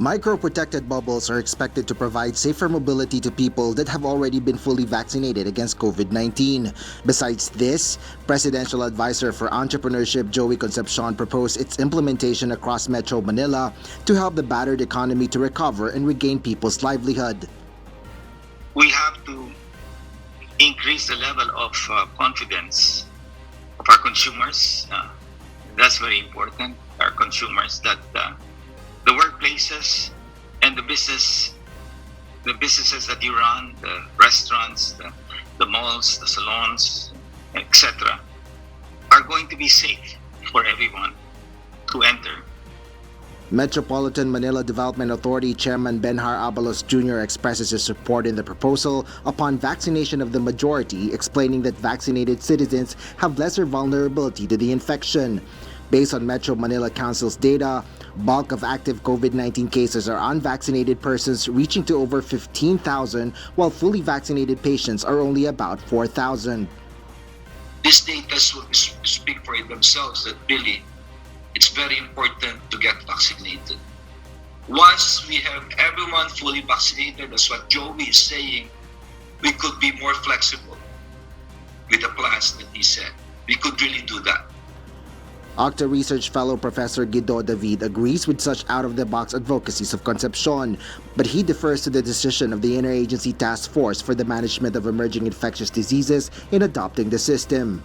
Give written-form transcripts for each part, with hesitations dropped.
Micro-protected bubbles are expected to provide safer mobility to people that have already been fully vaccinated against COVID-19. Besides this, Presidential Advisor for Entrepreneurship Joey Concepcion proposed its implementation across Metro Manila to help the battered economy to recover and regain people's livelihood. We have to increase the level of confidence of our consumers. That's very important. Our consumers that the workplaces and the businesses that you run, the restaurants, the malls, the salons, etc., are going to be safe for everyone to enter. Metropolitan Manila Development Authority Chairman Benhar Abalos Jr. expresses his support in the proposal upon vaccination of the majority, explaining that vaccinated citizens have lesser vulnerability to the infection. Based on Metro Manila Council's data, bulk of active COVID-19 cases are unvaccinated persons, reaching to over 15,000, while fully vaccinated patients are only about 4,000. These data speak for themselves that really it's very important to get vaccinated. Once we have everyone fully vaccinated, that's what Joey is saying, we could be more flexible with the plans that he said. We could really do that. Octa Research Fellow Professor Guido David agrees with such out-of-the-box advocacies of Concepcion, but he defers to the decision of the Interagency Task Force for the Management of Emerging Infectious Diseases in adopting the system.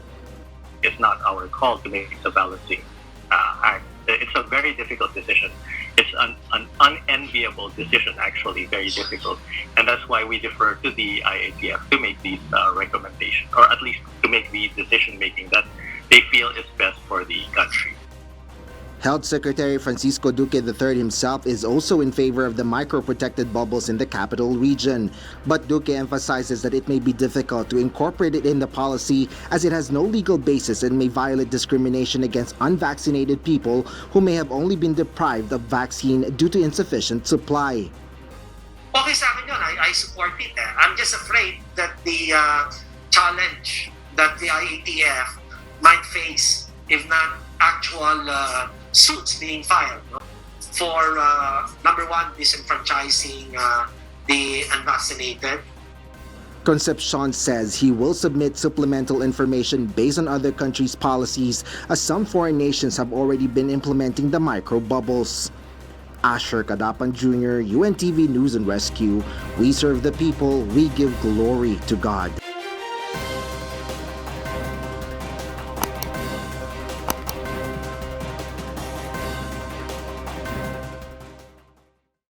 It's not our call to make the balancing act. It's a very difficult decision. It's an unenviable decision, actually, very difficult. And that's why we defer to the IATF to make these recommendations, or at least to make the decision-making that they feel is best for the country. Health Secretary Francisco Duque III himself is also in favor of the micro-protected bubbles in the capital region. But Duque emphasizes that it may be difficult to incorporate it in the policy as it has no legal basis and may violate discrimination against unvaccinated people who may have only been deprived of vaccine due to insufficient supply. Okay sa akin yun, I support it. I'm just afraid that the challenge that the IATF might face, if not actual suits being filed, no? For number one, disenfranchising the unvaccinated. Concepcion says he will submit supplemental information based on other countries' policies, as some foreign nations have already been implementing the micro bubbles. Asher Kadapan Jr., UNTV News and Rescue. We serve the people, we give glory to God.